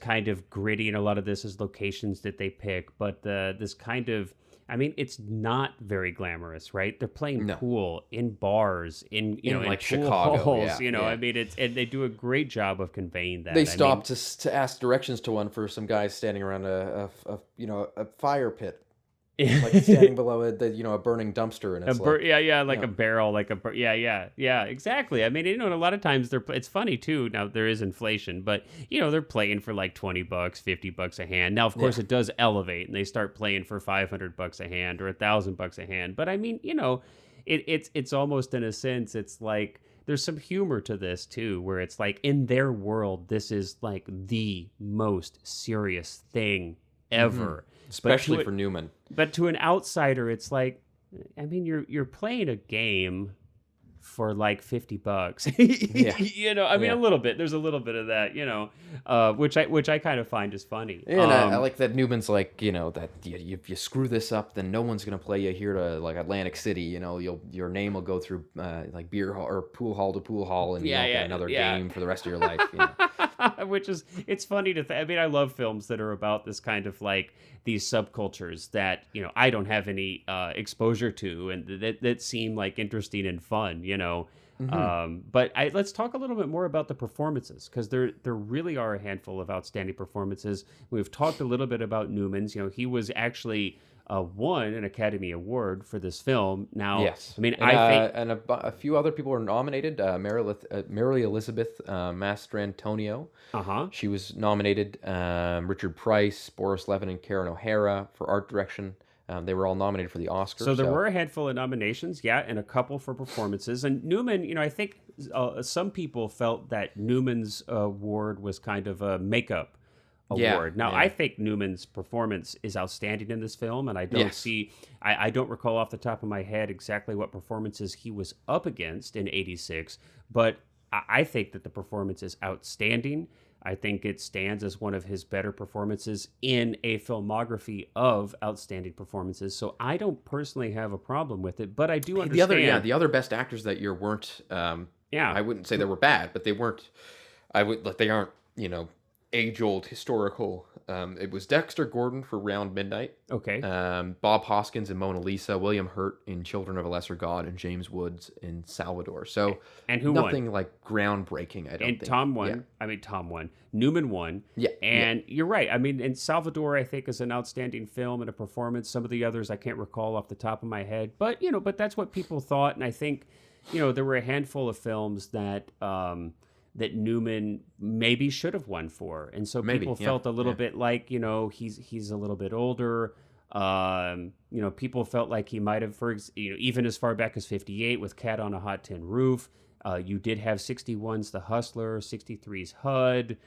kind of gritty, and a lot of this is locations that they pick, but this kind of, I mean, it's not very glamorous, right? They're playing No. pool in bars, in In, like, pool Chicago, halls, yeah, I yeah. mean, and they do a great job of conveying that. They I stopped to ask directions to one for some guys standing around a fire pit, like standing below a burning dumpster, and it's like, like a barrel, yeah, exactly. I mean, and a lot of times it's funny too. Now there is inflation, but they're playing for like $20, $50 a hand. Now, of course, Yeah. it does elevate, and they start playing for $500 a hand or $1,000 a hand. But I mean, it's almost, in a sense, it's like there's some humor to this too, where it's like, in their world, this is like the most serious thing ever. especially for Newman. But to an outsider, it's like, I mean, you're playing a game for like $50. Yeah. I mean, Yeah. a little bit. There's a little bit of that, which I kind of find is funny. And I like that Newman's like, that if you screw this up, then no one's gonna play you here to like Atlantic City. Your name will go through like beer hall or pool hall to pool hall, and you won't get another game for the rest of your life. Which is, it's funny to I mean, I love films that are about this kind of like these subcultures that I don't have any exposure to, and that seem like interesting and fun. But let's talk a little bit more about the performances, because there really are a handful of outstanding performances. We've talked a little bit about Newman's. He was actually won an Academy Award for this film. Now, Yes. I mean, And, I think and a few other people were nominated. Mary Elizabeth Mastrantonio. She was nominated. Richard Price, Boris Levin, and Karen O'Hara for art direction. They were all nominated for the Oscar. So there were a handful of nominations, yeah, and a couple for performances. And Newman, I think some people felt that Newman's award was kind of a makeup award. Now, I think Newman's performance is outstanding in this film, and I don't see, I don't recall off the top of my head exactly what performances he was up against in '86, but I think that the performance is outstanding. I think it stands as one of his better performances in a filmography of outstanding performances. So I don't personally have a problem with it, but I do understand. The other best actors that year weren't. I wouldn't say they were bad, but they weren't. They aren't. Age-old historical. It was Dexter Gordon for Round Midnight. Okay. Bob Hoskins in Mona Lisa, William Hurt in Children of a Lesser God, and James Woods in Salvador. So, and who nothing won? like groundbreaking, I don't think. Tom won. Yeah. I mean, Tom won. Newman won. Yeah. And you're right. I mean, and Salvador, I think, is an outstanding film and a performance. Some of the others I can't recall off the top of my head. But, but that's what people thought. And I think, there were a handful of films that that Newman maybe should have won for. And so people felt a little bit like, he's a little bit older. People felt like he might have, even as far back as 58 with Cat on a Hot Tin Roof. You did have 61's The Hustler, 63's HUD,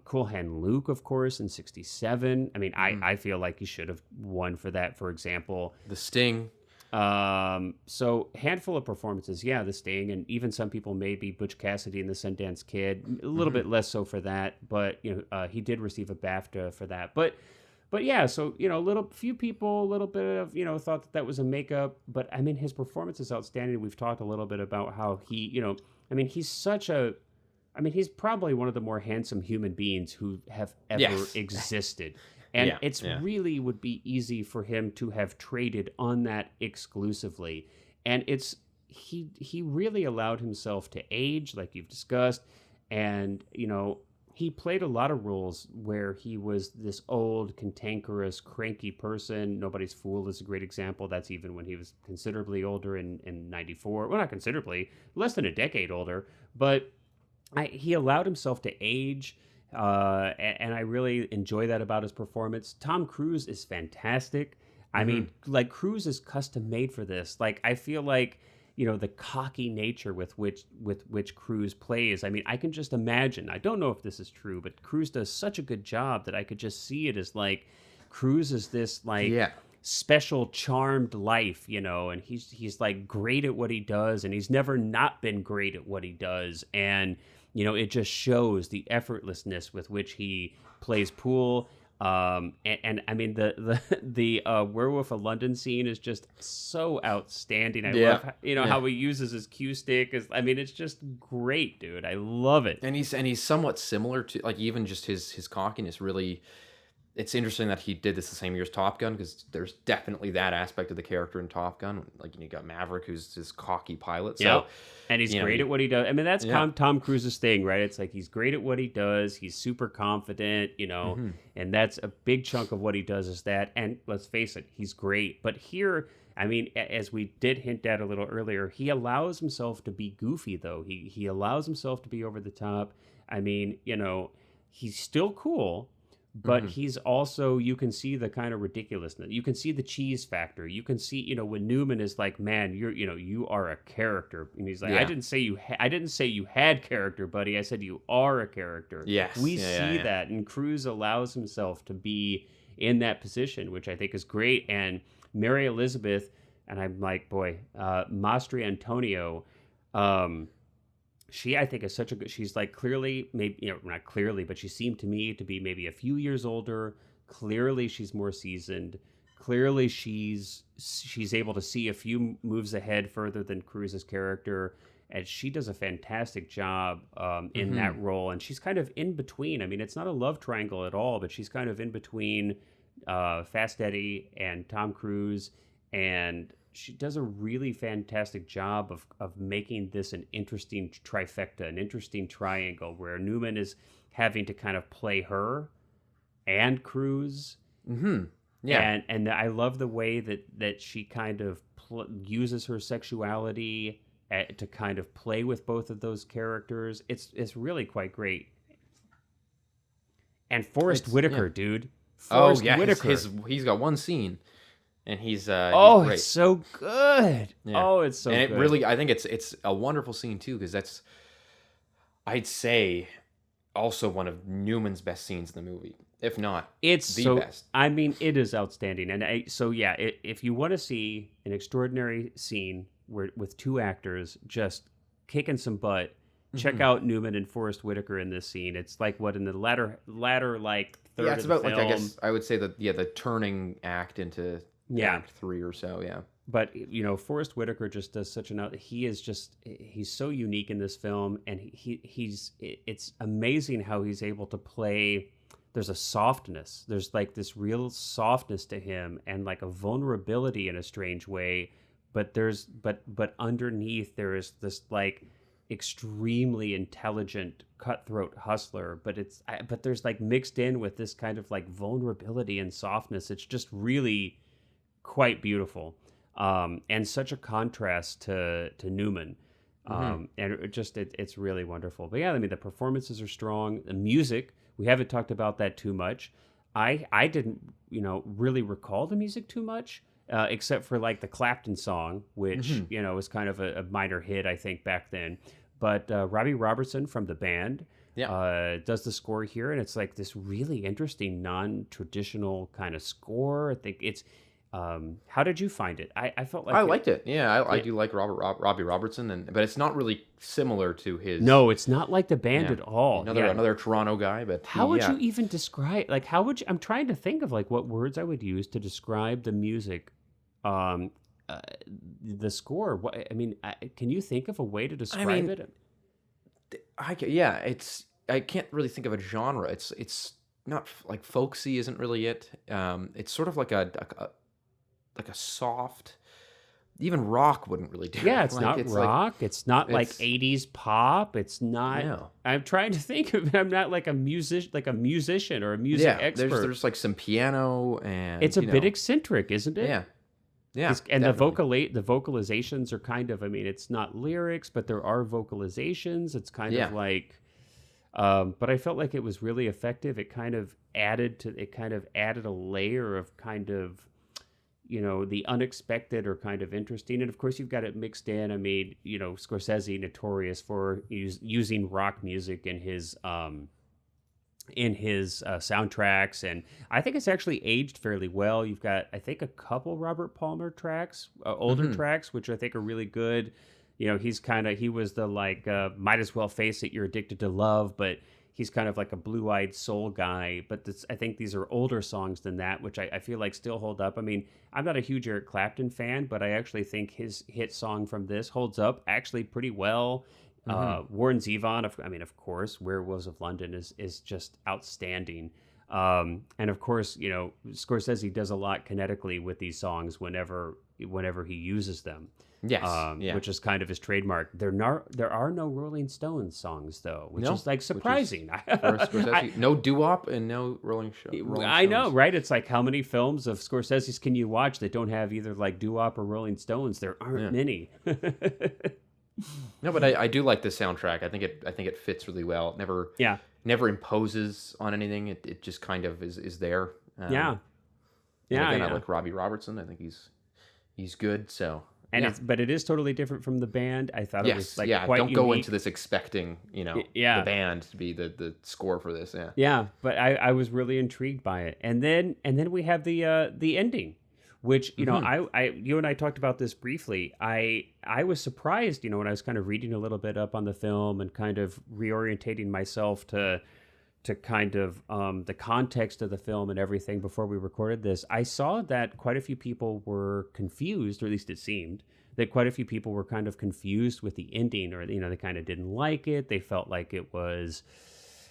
Cool Hand Luke, of course, in 67. I mean, I feel like he should have won for that, for example. The Sting. So handful of performances, yeah, The Sting, and even some people maybe Butch Cassidy and the Sundance Kid, a little bit less so for that, but he did receive a BAFTA for that. But yeah, so few people, a little bit of thought that was a makeup, but I mean his performance is outstanding. We've talked a little bit about how he, he's probably one of the more handsome human beings who have ever existed. And really would be easy for him to have traded on that exclusively. And he really allowed himself to age, like you've discussed. And, he played a lot of roles where he was this old, cantankerous, cranky person. Nobody's Fool is a great example. That's even when he was considerably older in 94. Well, not considerably, less than a decade older. But he allowed himself to age, and I really enjoy that about his performance. Tom Cruise is fantastic. I Mm-hmm. mean, like Cruise is custom made for this. Like I feel like the cocky nature with which Cruise plays. I mean, I can just imagine. I don't know if this is true, but Cruise does such a good job that I could just see it as like Cruise is this like Yeah. special charmed life, and he's like great at what he does, and he's never not been great at what he does, and it just shows the effortlessness with which he plays pool. And I mean the Werewolf of London scene is just so outstanding. I Yeah. love how he uses his cue stick. I mean, it's just great, dude. I love it. And he's somewhat similar to, like, even just his cockiness really. It's interesting that he did this the same year as Top Gun, because there's definitely that aspect of the character in Top Gun. Like, you got Maverick, who's this cocky pilot. So, Yeah, and he's great at what he does. I mean, that's Yeah. Tom Cruise's thing, right? It's like he's great at what he does. He's super confident, Mm-hmm. and that's a big chunk of what he does is that. And let's face it, he's great. But here, I mean, as we did hint at a little earlier, he allows himself to be goofy, though. He allows himself to be over the top. I mean, he's still cool. But he's also, you can see the kind of ridiculousness. You can see the cheese factor. You can see, when Newman is like, "Man, you are a character," and he's like, Yeah. "I didn't say you had character, buddy. I said you are a character." Yes. We Yeah, see yeah. that, and Cruise allows himself to be in that position, which I think is great. And Mary Elizabeth, and I'm like, boy, Mastrantonio. She, I think, is such a good. She's like clearly, maybe not clearly, but she seemed to me to be maybe a few years older. Clearly, she's more seasoned. Clearly, she's able to see a few moves ahead further than Cruise's character, and she does a fantastic job in that role. And she's kind of in between. I mean, it's not a love triangle at all, but she's kind of in between Fast Eddie and Tom Cruise, and she does a really fantastic job of making this an interesting trifecta, an interesting triangle where Newman is having to kind of play her and Cruise. Mm-hmm. Yeah. And I love the way that she kind of uses her sexuality to kind of play with both of those characters. It's really quite great. And Forrest Whitaker, dude. Forrest Whitaker. He's got one scene. And he's great. great. It's so good. Yeah. Oh, it's so and good. it really, I think it's a wonderful scene too, because that's, I'd say, also one of Newman's best scenes in the movie, if not it's the so best. I mean, it is outstanding. And if you want to see an extraordinary scene with two actors just kicking some butt, check out Newman and Forrest Whitaker in this scene. It's like what in the latter like third Yeah, it's of the about film. like, I guess I would say that the turning act into Act 3 or so. Yeah. But Forrest Whitaker just does such he's so unique in this film, and it's amazing how he's able to play. There's a softness. There's like this real softness to him, and like a vulnerability in a strange way. But but underneath there is this like extremely intelligent cutthroat hustler. But there's like mixed in with this kind of like vulnerability and softness. It's just really quite beautiful, and such a contrast to Newman, and it's really wonderful. But yeah, I mean, the performances are strong. The music, we haven't talked about that too much. I didn't really recall the music too much, except for like the Clapton song, which was kind of a minor hit, I think, back then. But Robbie Robertson from the band does the score here, and it's like this really interesting non-traditional kind of score. I think it's how did you find it? I felt like I liked it. Yeah, I do like Robbie Robertson, but it's not really similar to his. No, it's not like the band at all. Another Toronto guy, but how would you even describe? Like, how would you? I'm trying to think of like what words I would use to describe the music, the score. What I mean, can you think of a way to describe it? I can't really think of a genre. It's not like folksy. Isn't really it. It's sort of like a soft, even rock wouldn't really do it. Yeah, it's not rock. It's not like 80s pop. It's not. No. I'm trying to think of it. I'm not like a musician or a music expert. There's like some piano and it's a bit eccentric, isn't it? Yeah. Yeah. And definitely. the vocalizations are kind of, I mean, it's not lyrics, but there are vocalizations. It's kind of like But I felt like it was really effective. It kind of added a layer of kind of, the unexpected or kind of interesting. And of course, you've got it mixed in. I mean, Scorsese notorious for using rock music in his soundtracks, and I think it's actually aged fairly well. You've got, I think, a couple Robert Palmer tracks, older tracks, which I think are really good. He was the like, might as well face it, you're addicted to love, but he's kind of like a blue-eyed soul guy. But I think these are older songs than that, which I feel like still hold up. I mean, I'm not a huge Eric Clapton fan, but I actually think his hit song from this holds up actually pretty well. Warren Zevon, of course, Werewolves of London is just outstanding. And of course, Scorsese does a lot kinetically with these songs whenever he uses them. Yes, which is kind of his trademark. There are no Rolling Stones songs though, which is like surprising. For Scorsese, no doo-wop and no Rolling Stones. I know, right? It's like, how many films of Scorsese's can you watch that don't have either like doo-wop or Rolling Stones? There aren't many. No, but I do like this soundtrack. I think it fits really well. It never imposes on anything. It just kind of is there. Yeah. I like Robbie Robertson. I think he's good. So. And but it is totally different from the band. I thought it was like quite don't unique. go into this expecting the band to be the score for this. Yeah, but I was really intrigued by it. And then we have the ending, which you and I talked about this briefly. I was surprised, when I was kind of reading a little bit up on the film and kind of reorientating myself to kind of the context of the film and everything before we recorded this. I saw that quite a few people were confused, or at least it seemed that quite a few people were kind of confused with the ending, or they kind of didn't like it. They felt like it was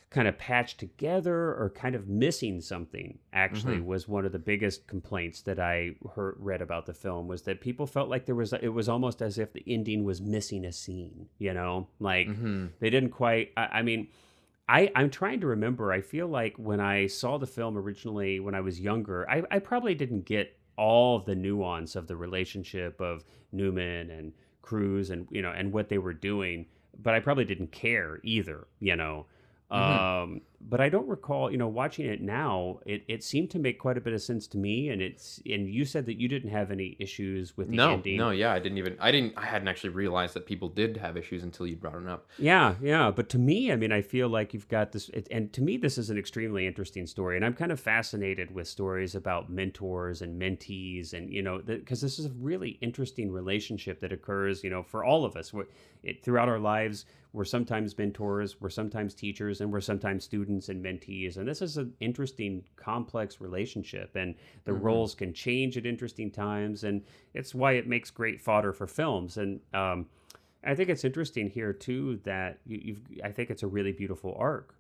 kind of patched together or kind of missing something. Actually, was one of the biggest complaints that I read about the film, was that people felt like it was almost as if the ending was missing a scene. Like they didn't quite. I'm trying to remember. I feel like when I saw the film originally when I was younger, I probably didn't get all of the nuance of the relationship of Newman and Cruise and and what they were doing, but I probably didn't care either. But I don't recall, watching it now, it seemed to make quite a bit of sense to me. And you said that you didn't have any issues with the ending. No, yeah, I hadn't actually realized that people did have issues until you brought it up. Yeah. But to me, I feel like you've got this, and to me, this is an extremely interesting story. And I'm kind of fascinated with stories about mentors and mentees, and, because this is a really interesting relationship that occurs, for all of us. Throughout our lives, we're sometimes mentors, we're sometimes teachers, and we're sometimes students and mentees. And this is an interesting, complex relationship, and the roles can change at interesting times, and it's why it makes great fodder for films. And I think it's interesting here too that I think it's a really beautiful arc.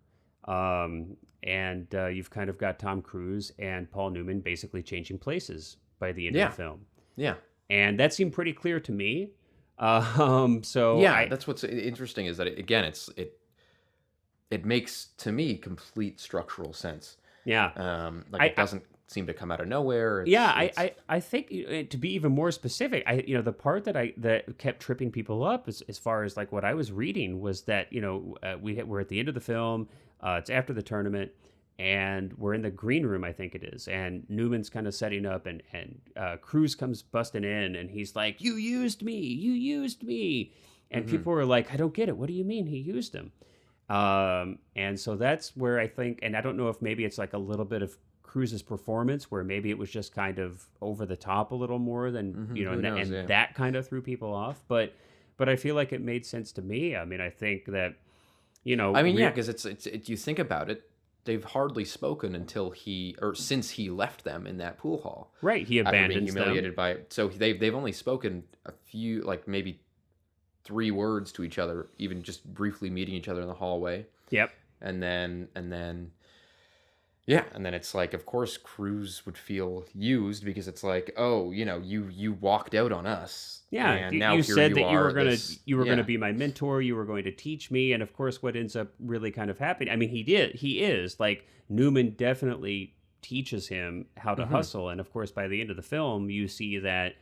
And you've kind of got Tom Cruise and Paul Newman basically changing places by the end of the film. Yeah. And that seemed pretty clear to me. That's what's interesting, is that it makes, to me, complete structural sense. Yeah. It doesn't seem to come out of nowhere. I think, to be even more specific, the part that kept tripping people up as far as like what I was reading was that, we're at the end of the film, it's after the tournament, and we're in the green room, I think it is, and Newman's kind of setting up, and Cruise comes busting in, and he's like, you used me. And people were like, I don't get it. What do you mean he used him? And so that's where I think, and I don't know if maybe it's like a little bit of Cruise's performance, where maybe it was just kind of over the top a little more than, that kind of threw people off. But I feel like it made sense to me. I think that, because it's you think about it, they've hardly spoken since he left them in that pool hall. Right, he abandons being humiliated them. by it. So they've only spoken a few, like maybe 3 words to each other, even just briefly meeting each other in the hallway. Yep. And then it's like, of course, Cruise would feel used, because it's like, oh, you walked out on us. Yeah, and now you said that you were gonna be my mentor. You were going to teach me, and of course, what ends up really kind of happening. He is like, Newman definitely teaches him how to hustle, and of course, by the end of the film, you see that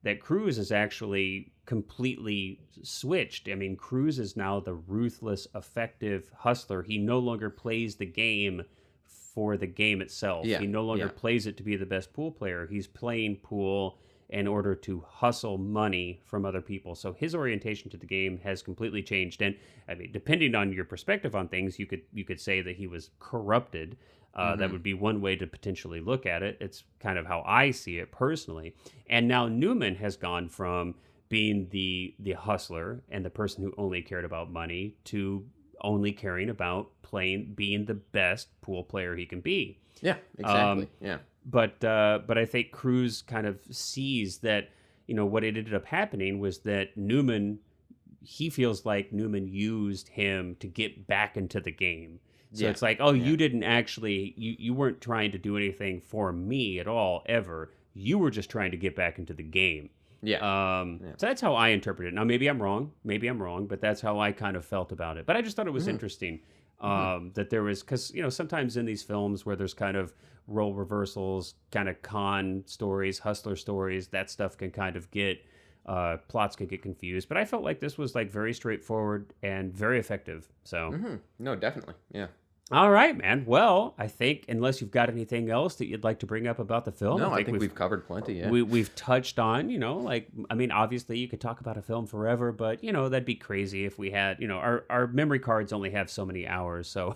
that Cruise is actually completely switched. I mean, Cruise is now the ruthless, effective hustler. He no longer plays the game for the game itself. Yeah, He no longer yeah. plays it to be the best pool player. He's playing pool in order to hustle money from other people. So his orientation to the game has completely changed. And I mean, depending on your perspective on things, you could say that he was corrupted. That would be one way to potentially look at it. It's kind of how I see it personally. And now Newman has gone from being the hustler and the person who only cared about money to only caring about being the best pool player he can be. Yeah, exactly. Yeah. But I think Cruise kind of sees that, what ended up happening was that he feels like Newman used him to get back into the game. So it's like, you didn't actually, you weren't trying to do anything for me at all, ever. You were just trying to get back into the game. Yeah. So that's how I interpret it. Now, maybe I'm wrong, but that's how I kind of felt about it. But I just thought it was interesting that there was, because, sometimes in these films where there's kind of role reversals, kind of con stories, hustler stories, that stuff can kind of get, plots can get confused. But I felt like this was like very straightforward and very effective. So, No, definitely. Yeah. All right, man. Well, I think unless you've got anything else that you'd like to bring up about the film, No, I think we've covered plenty. Yeah. We've touched on, obviously you could talk about a film forever, but that'd be crazy if we had, our memory cards only have so many hours. So,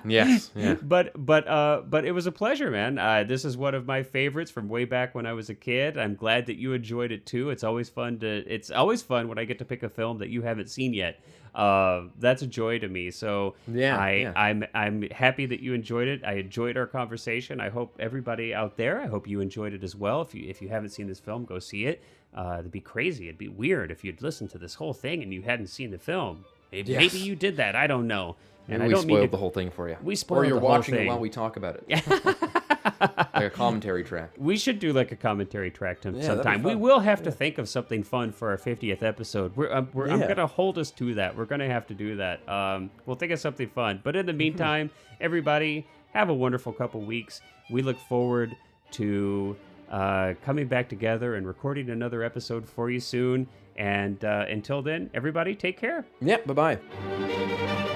Yes. Yeah. but it was a pleasure, man. This is one of my favorites from way back when I was a kid. I'm glad that you enjoyed it too. It's always fun when I get to pick a film that you haven't seen yet. That's a joy to me. So I'm happy that you enjoyed it. I enjoyed our conversation. I hope everybody out there, I hope you enjoyed it as well. If you haven't seen this film, go see it. It'd be crazy. It'd be weird if you'd listened to this whole thing and you hadn't seen the film. Maybe you did that. I don't know. And we spoiled the whole thing for you. We spoiled the whole thing. Or you're watching it while we talk about it. Like a commentary track. We should do like a commentary track sometime. That'd be We fun. will have to think of something fun for our 50th episode. I'm going to hold us to that. We're going to have to do that. We'll think of something fun. But in the meantime, everybody, have a wonderful couple weeks. We look forward to coming back together and recording another episode for you soon. And until then, everybody, take care. Yeah, bye-bye.